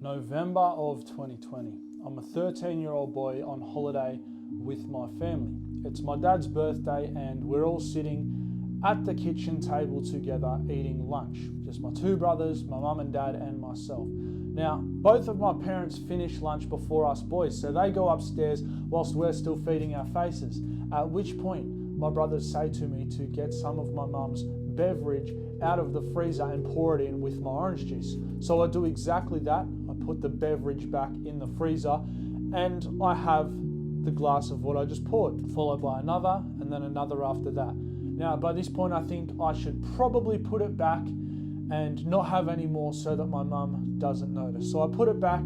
November of 2020. I'm a 13-year-old boy on holiday with my family. It's my dad's birthday and we're all sitting at the kitchen table together eating lunch. Just my two brothers, my mum and dad and myself. Now, both of my parents finish lunch before us boys, so they go upstairs whilst we're still feeding our faces. At which point, my brothers say to me to get some of my mum's beverage out of the freezer and pour it in with my orange juice. So I do exactly that. I put the beverage back in the freezer and I have the glass of what I just poured, followed by another and then another after that. Now, by this point, I think I should probably put it back and not have any more so that my mum doesn't notice. So I put it back,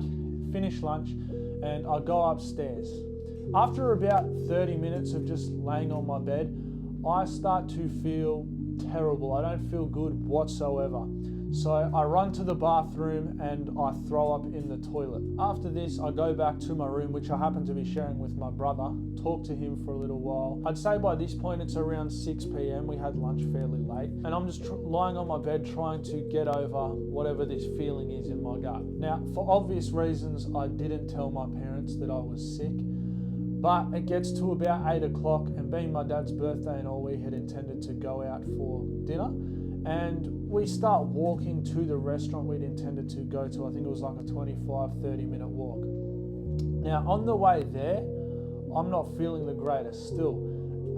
finish lunch, and I go upstairs. After about 30 minutes of just laying on my bed, I start to feel terrible. I don't feel good whatsoever. So I run to the bathroom and I throw up in the toilet. After this, I go back to my room, which I happen to be sharing with my brother, talk to him for a little while. I'd say by this point it's around 6 p.m. We had lunch fairly late and I'm just lying on my bed trying to get over whatever this feeling is in my gut. Now, for obvious reasons, I didn't tell my parents that I was sick. But it gets to about 8 o'clock and being my dad's birthday and all, we had intended to go out for dinner. And we start walking to the restaurant we'd intended to go to. I think it was like a 25-30 minute walk. Now on the way there, I'm not feeling the greatest still.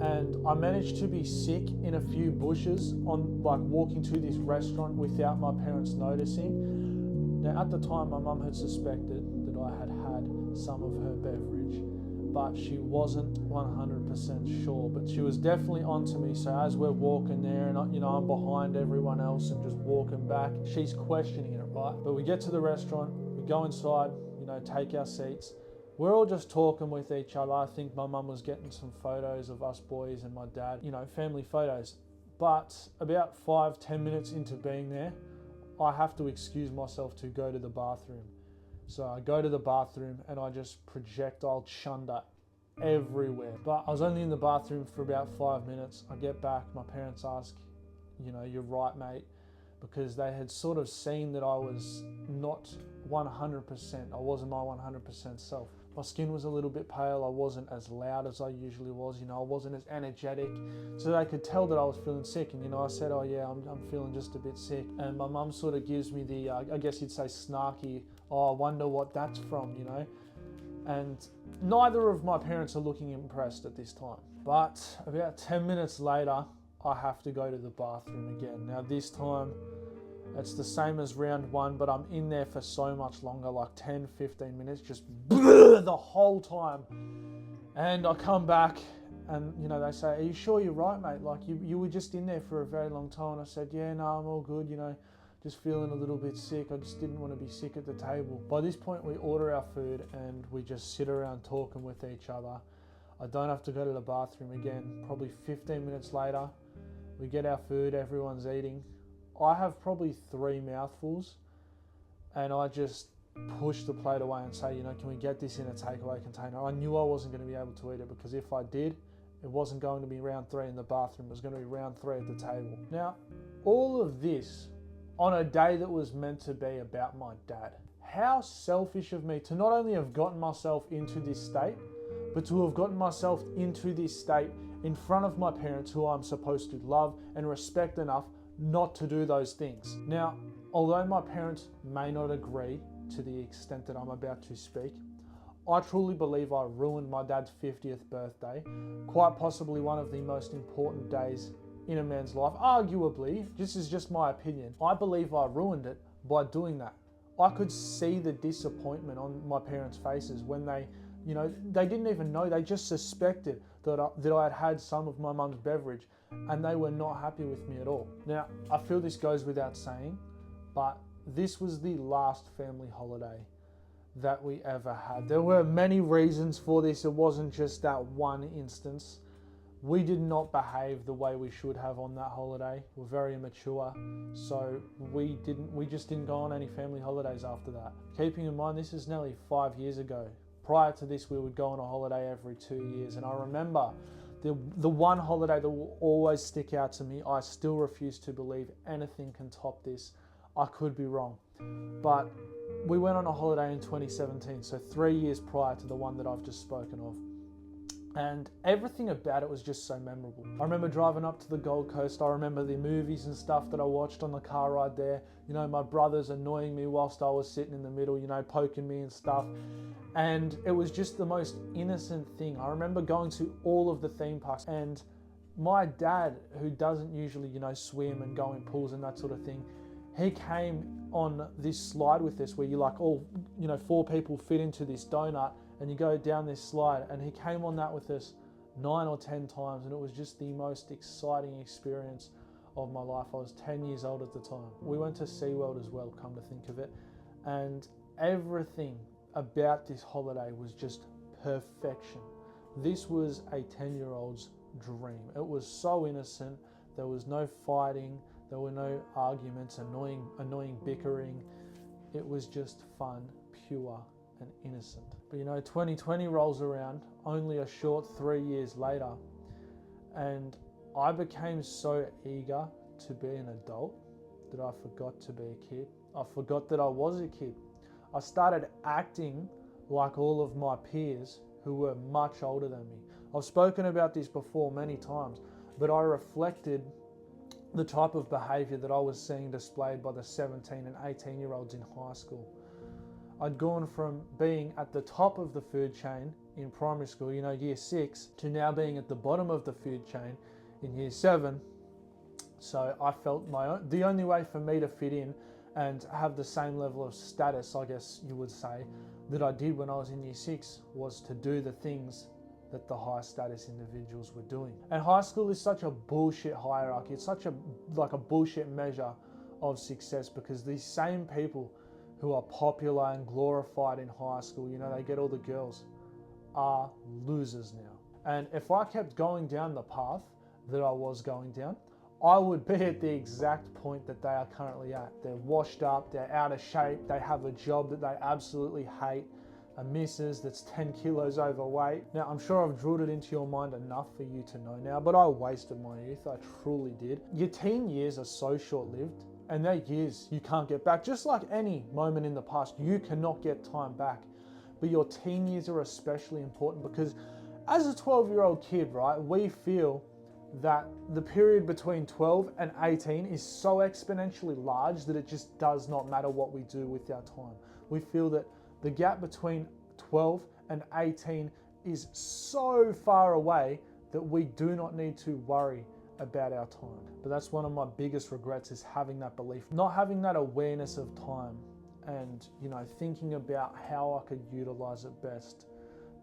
And I managed to be sick in a few bushes on like walking to this restaurant without my parents noticing. Now at the time, my mum had suspected that I had had some of her beverage, but she wasn't 100% sure. But she was definitely onto me. So as we're walking there and I'm behind everyone else and just walking back, she's questioning it, right? But we get to the restaurant, we go inside, take our seats. We're all just talking with each other. I think my mum was getting some photos of us boys and my dad, family photos. But about 5-10 minutes into being there, I have to excuse myself to go to the bathroom. So I go to the bathroom and I just projectile chunder everywhere. But I was only in the bathroom for about 5 minutes. I get back, my parents ask, you're right, mate, because they had sort of seen that I was not 100%. I wasn't my 100% self. My skin was a little bit pale. I wasn't as loud as I usually was. I wasn't as energetic. So they could tell that I was feeling sick. And, I said, oh yeah, I'm feeling just a bit sick. And my mum sort of gives me the, I guess you'd say snarky, oh, I wonder what that's from, And neither of my parents are looking impressed at this time. But about 10 minutes later, I have to go to the bathroom again. Now this time, it's the same as round one, but I'm in there for so much longer, like 10-15 minutes, just the whole time. And I come back and, they say, are you sure you're right, mate? Like you were just in there for a very long time. And I said, yeah, no, I'm all good, just feeling a little bit sick. I just didn't want to be sick at the table. By this point, we order our food and we just sit around talking with each other. I don't have to go to the bathroom again. Probably 15 minutes later, we get our food, everyone's eating. I have probably 3 mouthfuls and I just push the plate away and say, can we get this in a takeaway container? I knew I wasn't going to be able to eat it because if I did, it wasn't going to be round 3 in the bathroom. It was going to be round 3 at the table. Now, all of this on a day that was meant to be about my dad. How selfish of me to not only have gotten myself into this state, but to have gotten myself into this state in front of my parents who I'm supposed to love and respect enough not to do those things. Now, although my parents may not agree to the extent that I'm about to speak, I truly believe I ruined my dad's 50th birthday, quite possibly one of the most important days in a man's life. Arguably, this is just my opinion, I believe I ruined it by doing that. I could see the disappointment on my parents' faces when they didn't even know, they just suspected that I had had some of my mum's beverage and they were not happy with me at all. Now, I feel this goes without saying, but this was the last family holiday that we ever had. There were many reasons for this. It wasn't just that one instance. We did not behave the way we should have on that holiday. We're very immature, so we just didn't go on any family holidays after that. Keeping in mind, this is nearly 5 years ago. Prior to this, we would go on a holiday every 2 years, and I remember the one holiday that will always stick out to me. I still refuse to believe anything can top this. I could be wrong, but we went on a holiday in 2017, so 3 years prior to the one that I've just spoken of. And everything about it was just so memorable. I remember driving up to the Gold Coast. I remember the movies and stuff that I watched on the car ride there. You know, my brothers annoying me whilst I was sitting in the middle, you know, poking me and stuff. And it was just the most innocent thing. I remember going to all of the theme parks, and my dad, who doesn't usually, you know, swim and go in pools and that sort of thing, he came on this slide with us where you like all, you know, 4 people fit into this donut and you go down this slide, and he came on that with us 9 or 10 times, and it was just the most exciting experience of my life. I was 10 years old at the time. We went to SeaWorld as well, come to think of it, and everything about this holiday was just perfection. This was a 10-year-old's dream. It was so innocent. There was no fighting, there were no arguments, annoying bickering. It was just fun, pure and innocent. But you know, 2020 rolls around, only a short 3 years later, and I became so eager to be an adult that I forgot to be a kid. I forgot that I was a kid. I started acting like all of my peers who were much older than me. I've spoken about this before many times, but I reflected the type of behavior that I was seeing displayed by the 17 and 18-year-olds in high school. I'd gone from being at the top of the food chain in primary school, you know, year 6, to now being at the bottom of the food chain in year 7. So I felt the only way for me to fit in and have the same level of status, I guess you would say, that I did when I was in year 6 was to do the things that the high status individuals were doing. And high school is such a bullshit hierarchy. It's such a bullshit measure of success, because these same people who are popular and glorified in high school, you know, they get all the girls, are losers now. And if I kept going down the path that I was going down, I would be at the exact point that they are currently at. They're washed up, they're out of shape, they have a job that they absolutely hate, a missus that's 10 kilos overweight. Now, I'm sure I've drilled it into your mind enough for you to know now, but I wasted my youth, I truly did. Your teen years are so short-lived, and they're years you can't get back. Just like any moment in the past, you cannot get time back. But your teen years are especially important, because as a 12-year-old kid, right, we feel that the period between 12 and 18 is so exponentially large that it just does not matter what we do with our time. We feel that the gap between 12 and 18 is so far away that we do not need to worry about our time. But that's one of my biggest regrets, is having that belief, not having that awareness of time, and, you know, thinking about how I could utilize it best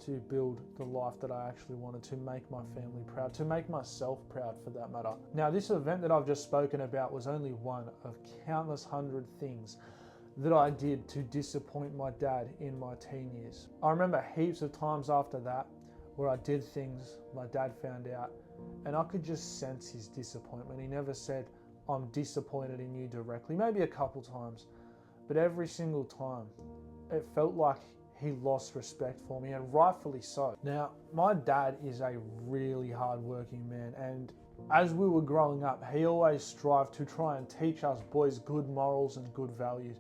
to build the life that I actually wanted, to make my family proud, to make myself proud for that matter. Now, this event that I've just spoken about was only one of countless hundred things that I did to disappoint my dad in my teen years. I remember heaps of times after that where I did things my dad found out, and I could just sense his disappointment. He never said, "I'm disappointed in you" directly, maybe a couple times, but every single time it felt like he lost respect for me, and rightfully so. Now, my dad is a really hard-working man, and as we were growing up, he always strived to try and teach us boys good morals and good values,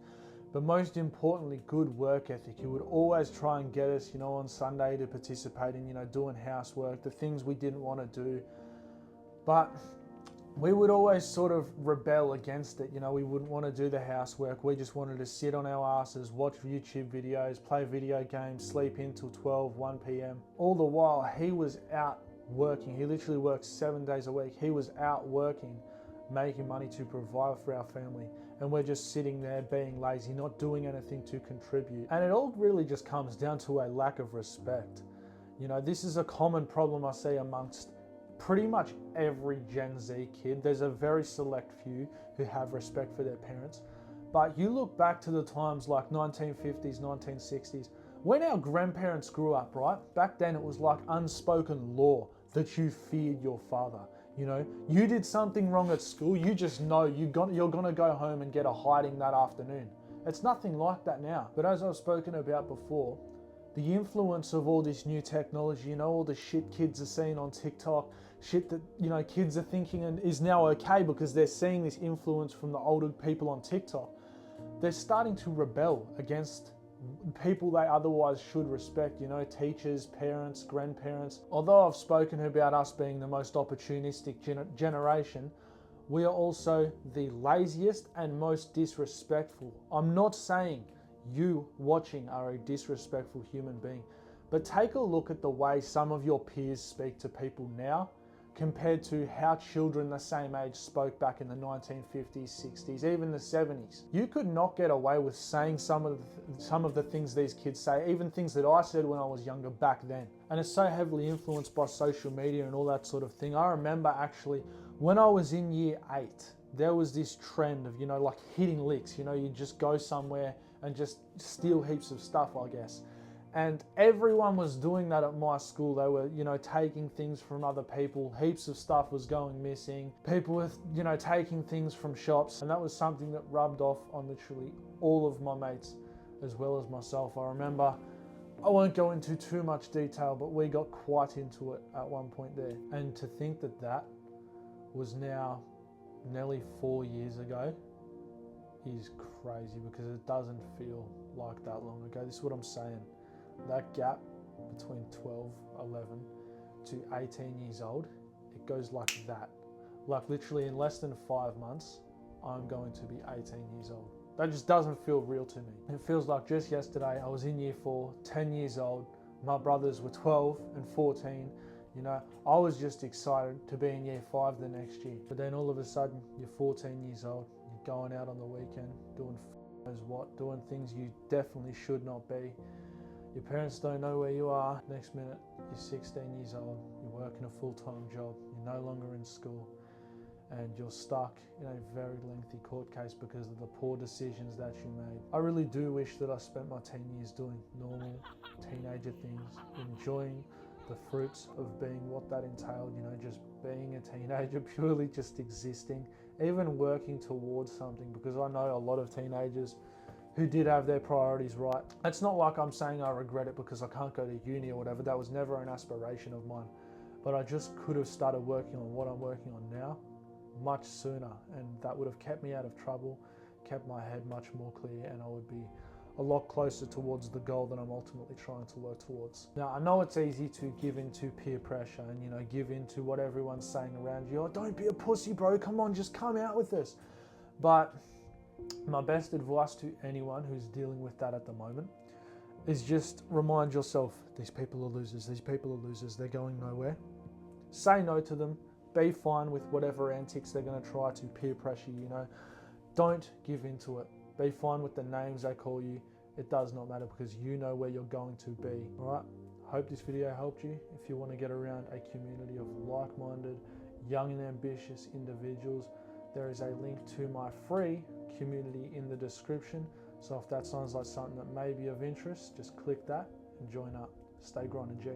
but most importantly, good work ethic. He would always try and get us, you know, on Sunday to participate in, you know, doing housework, the things we didn't want to do. But we would always sort of rebel against it. You know, we wouldn't want to do the housework. We just wanted to sit on our asses, watch YouTube videos, play video games, sleep in till 12, 1 p.m. All the while, he was out working. He literally worked 7 days a week. He was out working, making money to provide for our family. And we're just sitting there being lazy, not doing anything to contribute. And it all really just comes down to a lack of respect. You know, this is a common problem I see amongst pretty much every Gen Z kid. There's a very select few who have respect for their parents. But you look back to the times like 1950s, 1960s, when our grandparents grew up, right? Back then it was like unspoken law that you feared your father. You know, you did something wrong at school, you just know you're gonna go home and get a hiding that afternoon. It's nothing like that now. But as I've spoken about before, the influence of all this new technology, you know, all the shit kids are seeing on TikTok, shit that, you know, kids are thinking and is now okay because they're seeing this influence from the older people on TikTok. they're starting to rebel against people they otherwise should respect, teachers, parents, grandparents. Although I've spoken about us being the most opportunistic generation, we are also the laziest and most disrespectful. I'm not saying you watching are a disrespectful human being, but take a look at the way some of your peers speak to people now compared to how children the same age spoke back in the 1950s, 60s, even the 70s. You could not get away with saying some of the things these kids say, even things that I said when I was younger back then. And it's so heavily influenced by social media and all that sort of thing. I remember actually when I was in year 8, there was this trend of, like hitting licks. You just go somewhere and just steal heaps of stuff, I guess. And everyone was doing that at my school. They were, taking things from other people. Heaps of stuff was going missing. People were, taking things from shops. And that was something that rubbed off on literally all of my mates as well as myself. I remember, I won't go into too much detail, but we got quite into it at one point there. And to think that that was now nearly 4 years ago is crazy, because it doesn't feel like that long ago. This is what I'm saying. That gap between 12, 11 to 18 years old, it goes like that. Like literally in less than 5 months, I'm going to be 18 years old. That just doesn't feel real to me. It feels like just yesterday I was in year 4, 10 years old. My brothers were 12 and 14. I was just excited to be in year 5 the next year. But then all of a sudden, you're 14 years old, you're going out on the weekend, doing knows what, doing things you definitely should not be. Your parents don't know where you are. Next minute, you're 16 years old, you're working a full-time job, you're no longer in school, and you're stuck in a very lengthy court case because of the poor decisions that you made. I really do wish that I spent my teen years doing normal teenager things, enjoying the fruits of being what that entailed, just being a teenager, purely just existing, even working towards something, because I know a lot of teenagers who did have their priorities right. It's not like I'm saying I regret it because I can't go to uni or whatever. That was never an aspiration of mine. But I just could have started working on what I'm working on now much sooner, and that would have kept me out of trouble, kept my head much more clear, and I would be a lot closer towards the goal that I'm ultimately trying to work towards. Now, I know it's easy to give into peer pressure and, give into what everyone's saying around you. Oh, don't be a pussy, bro. Come on, just come out with this. But my best advice to anyone who's dealing with that at the moment is just remind yourself, these people are losers. These people are losers. They're going nowhere. Say no to them. Be fine with whatever antics they're going to try to peer pressure you. Don't give into it. Be fine with the names they call you. It does not matter, because you know where you're going to be. All right. Hope this video helped you. If you want to get around a community of like-minded, young and ambitious individuals, there is a link to my free community in the description. So if that sounds like something that may be of interest, just click that and join up. Stay grinding, G.